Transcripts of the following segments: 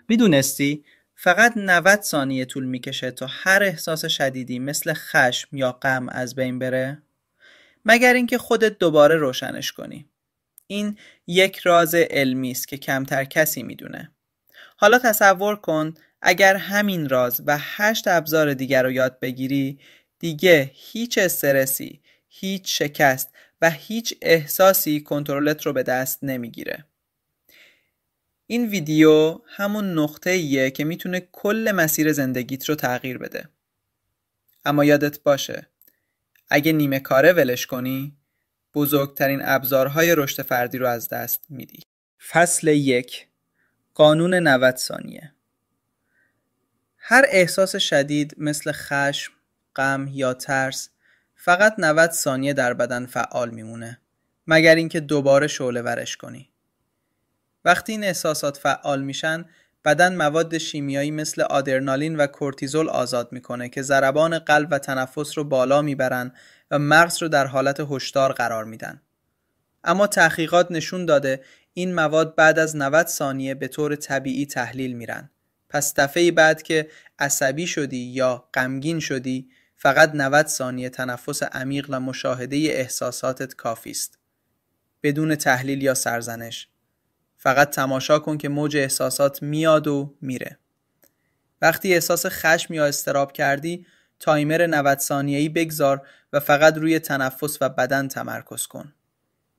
میدونستی فقط 90 ثانیه طول میکشه تا هر احساس شدیدی مثل خشم یا غم از بین بره؟ مگر اینکه خودت دوباره روشنش کنی. این یک راز علمی است که کمتر کسی میدونه. حالا تصور کن اگر همین راز و 8 ابزار دیگر رو یاد بگیری، دیگه هیچ استرسی، هیچ شکست و هیچ احساسی کنترلت رو به دست نمیگیره. این ویدیو همون نقطه‌ایه که میتونه کل مسیر زندگیت رو تغییر بده. اما یادت باشه، اگه نیمه کاره ولش کنی، بزرگترین ابزارهای رشد فردی رو از دست میدی. فصل 1. قانون 90 ثانیه. هر احساس شدید مثل خشم، غم یا ترس فقط 90 ثانیه در بدن فعال میمونه، مگر اینکه دوباره شعله ورش کنی. وقتی این احساسات فعال میشن، بدن مواد شیمیایی مثل آدرنالین و کورتیزول آزاد میکنه که ضربان قلب و تنفس رو بالا میبرن و مغز رو در حالت هشدار قرار میدن. اما تحقیقات نشون داده این مواد بعد از 90 ثانیه به طور طبیعی تحلیل میرن. پس دفعه بعد که عصبی شدی یا غمگین شدی، فقط 90 ثانیه تنفس عمیق و مشاهده احساساتت کافی است. بدون تحلیل یا سرزنش. فقط تماشا کن که موج احساسات میاد و میره. وقتی احساس خشم یا اضطراب کردی، تایمر 90 ثانیه‌ای بگذار و فقط روی تنفس و بدن تمرکز کن.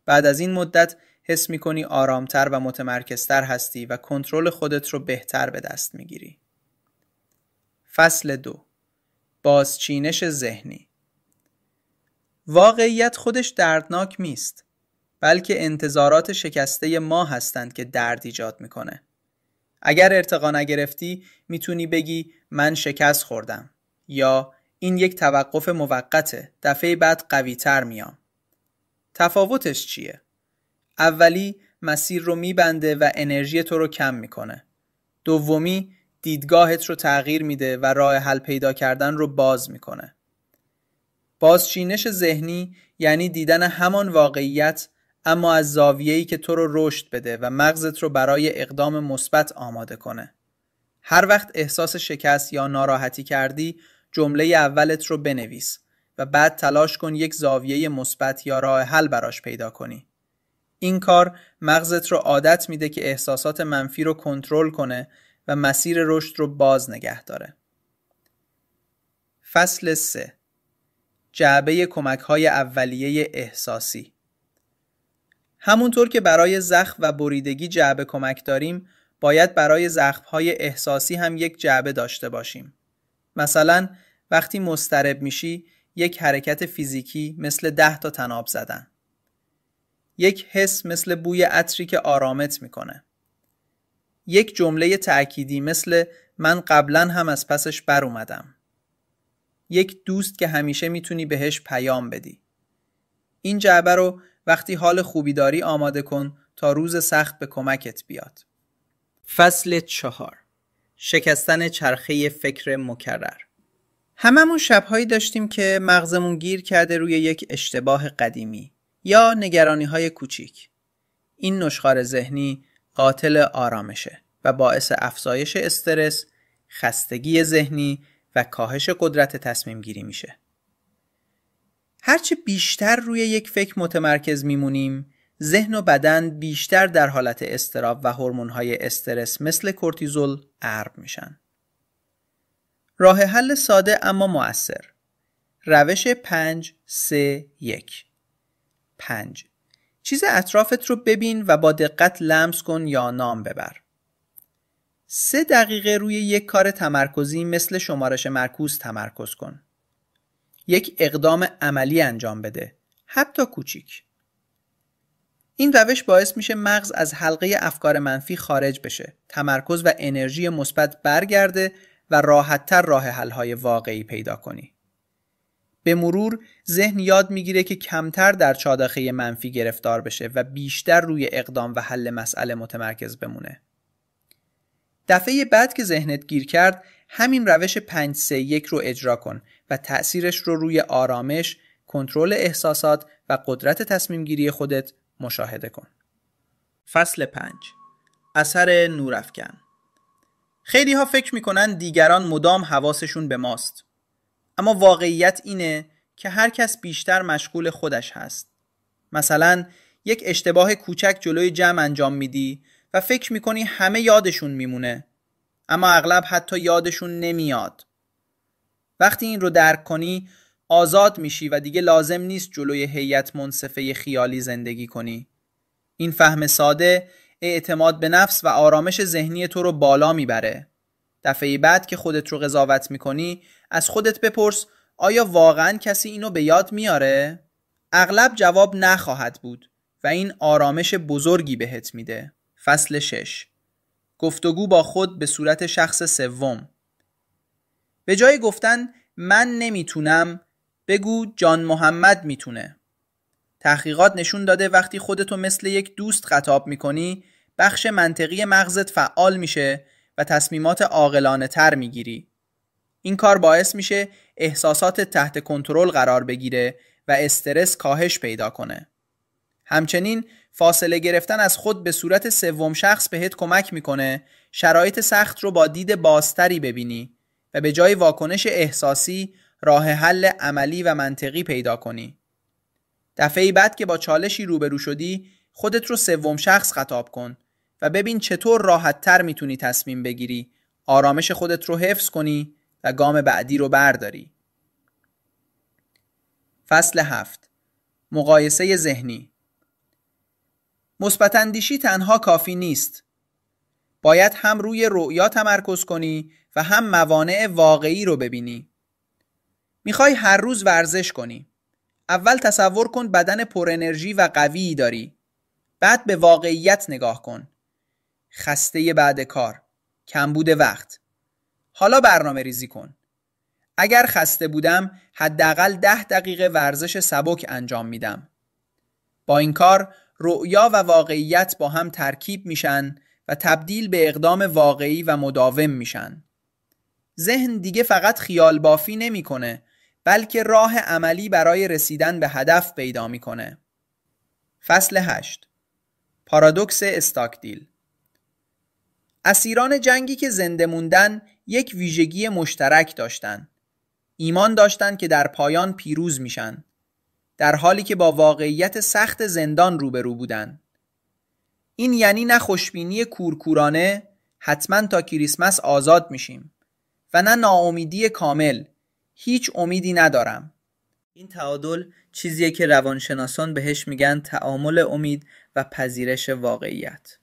بعد از این مدت حس می‌کنی آرامتر و متمرکزتر هستی و کنترل خودت رو بهتر به دست می‌گیری. فصل 2. بازچینش ذهنی. واقعیت خودش دردناک نیست، بلکه انتظارات شکسته ما هستند که درد ایجاد میکنه. اگر ارتقا نگرفتی، میتونی بگی من شکست خوردم یا این یک توقف موقته، دفعه بعد قوی تر میام. تفاوتش چیه؟ اولی مسیر رو میبنده و انرژی تو رو کم میکنه. دومی دیدگاهت رو تغییر میده و راه حل پیدا کردن رو باز میکنه. بازچینش ذهنی یعنی دیدن همان واقعیت، اما از زاویه‌ای که تو رو رشد بده و مغزت رو برای اقدام مثبت آماده کنه. هر وقت احساس شکست یا ناراحتی کردی، جمله اولت رو بنویس و بعد تلاش کن یک زاویه مثبت یا راه حل براش پیدا کنی. این کار مغزت رو عادت میده که احساسات منفی رو کنترل کنه و مسیر رشد رو باز نگه داره. فصل 3. جعبه کمک‌های اولیه احساسی. همونطور که برای زخم و بریدگی جعبه کمک داریم، باید برای زخم‌های احساسی هم یک جعبه داشته باشیم. مثلا وقتی مضطرب میشی، یک حرکت فیزیکی مثل 10 تا طناب زدن. یک حس مثل بوی عطری که آرامت میکنه. یک جمله تأکیدی مثل من قبلا هم از پسش بر اومدم. یک دوست که همیشه میتونی بهش پیام بدی. این جعبه رو وقتی حال خوبی داری آماده کن تا روز سخت به کمکت بیاد. فصل 4. شکستن چرخه فکر مکرر. هممون شبهایی داشتیم که مغزمون گیر کرده روی یک اشتباه قدیمی یا نگرانی‌های کوچیک. این نشخوار ذهنی قاتل آرامشه و باعث افزایش استرس، خستگی ذهنی و کاهش قدرت تصمیم گیری میشه. هرچه بیشتر روی یک فکر متمرکز میمونیم، ذهن و بدن بیشتر در حالت اضطراب و هورمون‌های استرس مثل کورتیزول غرق میشن. راه حل ساده اما مؤثر. روش 5-3-1. 5. چیز اطرافت رو ببین و با دقت لمس کن یا نام ببر. 3 دقیقه روی یک کار تمرکزی مثل شمارش مرکوز تمرکز کن. یک اقدام عملی انجام بده، حتی کوچیک. این روش باعث میشه مغز از حلقه افکار منفی خارج بشه، تمرکز و انرژی مثبت برگرده و راحت‌تر راه حل‌های واقعی پیدا کنی. به مرور ذهن یاد میگیره که کمتر در چادخه منفی گرفتار بشه و بیشتر روی اقدام و حل مسئله متمرکز بمونه. دفعه بعد که ذهنت گیر کرد، همین روش 5-3-1 رو اجرا کن و تأثیرش رو روی آرامش، کنترل احساسات و قدرت تصمیم گیری خودت مشاهده کن. فصل 5. اثر نورافکن. خیلی ها فکر میکنن دیگران مدام حواسشون به ماست. اما واقعیت اینه که هر کس بیشتر مشغول خودش هست. مثلا یک اشتباه کوچک جلوی جمع انجام میدی و فکر میکنی همه یادشون میمونه، اما اغلب حتی یادشون نمیاد. وقتی این رو درک کنی آزاد میشی و دیگه لازم نیست جلوی هیئت منصفه خیالی زندگی کنی. این فهم ساده اعتماد به نفس و آرامش ذهنی تو رو بالا میبره. دفعه بعد که خودت رو قضاوت میکنی از خودت بپرس آیا واقعا کسی اینو به یاد میاره؟ اغلب جواب نخواهد بود و این آرامش بزرگی بهت میده. فصل 6. گفتگو با خود به صورت شخص سوم. به جای گفتن من نمیتونم بگو جان محمد میتونه. تحقیقات نشون داده وقتی خودتو مثل یک دوست خطاب میکنی بخش منطقی مغزت فعال میشه و تصمیمات عاقلانه تر میگیری. این کار باعث میشه احساسات تحت کنترل قرار بگیره و استرس کاهش پیدا کنه. همچنین فاصله گرفتن از خود به صورت سوم شخص بهت کمک میکنه شرایط سخت رو با دید بازتری ببینی و به جای واکنش احساسی راه حل عملی و منطقی پیدا کنی. دفعه بعد که با چالشی روبرو شدی خودت رو سوم شخص خطاب کن و ببین چطور راحت تر میتونی تصمیم بگیری، آرامش خودت رو حفظ کنی و گام بعدی رو برداری. فصل 7. مقایسه ذهنی. مثبت اندیشی تنها کافی نیست. باید هم روی رؤیا تمرکز کنی و هم موانع واقعی رو ببینی. میخوای هر روز ورزش کنی. اول تصور کن بدن پر انرژی و قوی داری. بعد به واقعیت نگاه کن. خسته بعد کار، کمبود وقت. حالا برنامه ریزی کن. اگر خسته بودم حداقل 10 دقیقه ورزش سبک انجام میدم. با این کار رؤیا و واقعیت با هم ترکیب میشن و تبدیل به اقدام واقعی و مداوم میشن. ذهن دیگه فقط خیال بافی نمیکنه، بلکه راه عملی برای رسیدن به هدف پیدا میکنه. فصل 8. پارادوکس استاکدیل. اسیران جنگی که زنده موندن یک ویژگی مشترک داشتن. ایمان داشتن که در پایان پیروز میشن، در حالی که با واقعیت سخت زندان روبرو بودن. این یعنی نه خوشبینی کورکورانه حتما تا کریسمس آزاد میشیم و نه ناامیدی کامل، هیچ امیدی ندارم. این تعادل چیزیه که روانشناسان بهش میگن تعامل امید و پذیرش واقعیت.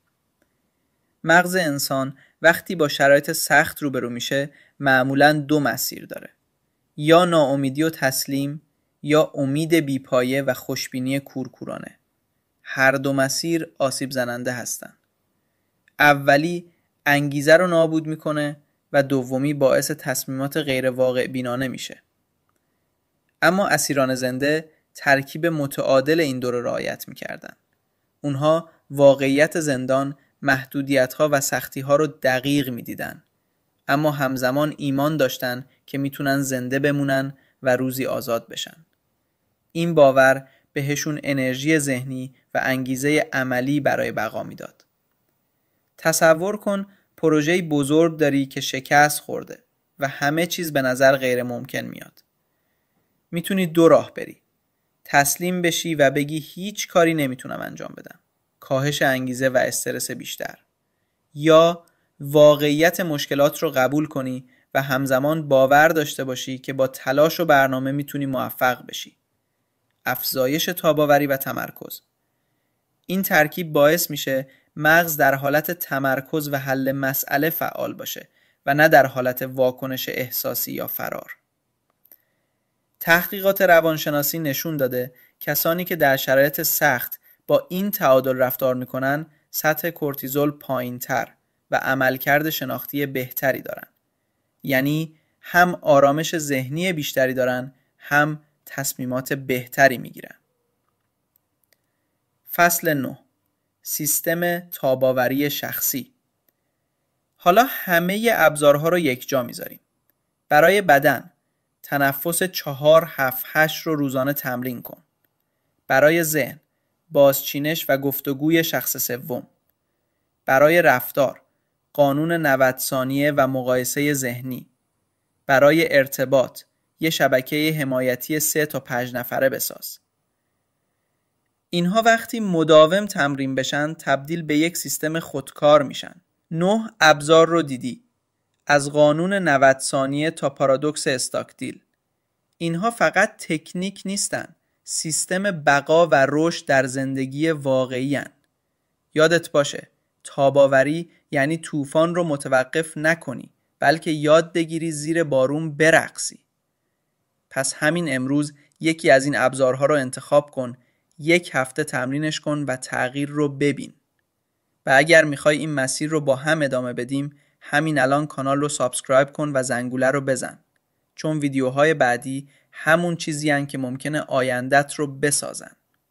مغز انسان وقتی با شرایط سخت روبرو میشه معمولاً 2 مسیر داره. یا ناامیدی و تسلیم یا امید بیپایه و خوشبینی کورکورانه. هر 2 مسیر آسیب زننده هستن. اولی انگیزه رو نابود میکنه و دومی باعث تصمیمات غیر واقع بینانه میشه. اما اسیران زنده ترکیب متعادل این دو رو رعایت میکردن. اونها واقعیت زندان، محدودیت‌ها و سختی‌ها رو دقیق می‌دیدن، اما همزمان ایمان داشتن که میتونن زنده بمونن و روزی آزاد بشن. این باور بهشون انرژی ذهنی و انگیزه عملی برای بقا میداد. تصور کن پروژه‌ای بزرگ داری که شکست خورده و همه چیز به نظر غیر ممکن میاد. میتونی 2 راه بری. تسلیم بشی و بگی هیچ کاری نمیتونم انجام بدم. کاهش انگیزه و استرس بیشتر. یا واقعیت مشکلات رو قبول کنی و همزمان باور داشته باشی که با تلاش و برنامه میتونی موفق بشی. افزایش تاباوری و تمرکز. این ترکیب باعث میشه مغز در حالت تمرکز و حل مسئله فعال باشه و نه در حالت واکنش احساسی یا فرار. تحقیقات روانشناسی نشون داده کسانی که در شرایط سخت با این تعادل رفتار میکنن سطح کورتیزول پایین‌تر و عملکرد شناختی بهتری دارن. یعنی هم آرامش ذهنی بیشتری دارن، هم تصمیمات بهتری میگیرن. فصل 9. سیستم تاباوری شخصی. حالا همه ابزارها رو یک جا میذاریم. برای بدن تنفس 4-7-8 رو روزانه تمرین کن. برای ذهن بازچینش و گفتگوی شخص سوم. برای رفتار قانون 90 ثانیه و مقایسه ذهنی. برای ارتباط یه شبکه حمایتی 3 تا 5 نفره بساز. اینها وقتی مداوم تمرین بشن تبدیل به یک سیستم خودکار میشن. 9 ابزار رو دیدی. از قانون 90 ثانیه تا پارادوکس استاکدیل. اینها فقط تکنیک نیستن. سیستم بقا و رشد در زندگی واقعی هن. یادت باشه تاباوری یعنی طوفان رو متوقف نکنی بلکه یاد بگیری زیر بارون برقصی. پس همین امروز یکی از این ابزارها رو انتخاب کن، 1 هفته تمرینش کن و تغییر رو ببین. و اگر میخوای این مسیر رو با هم ادامه بدیم همین الان کانال رو سابسکرایب کن و زنگوله رو بزن، چون ویدیوهای بعدی همون چیزی هن که ممکنه آیندت رو بسازن.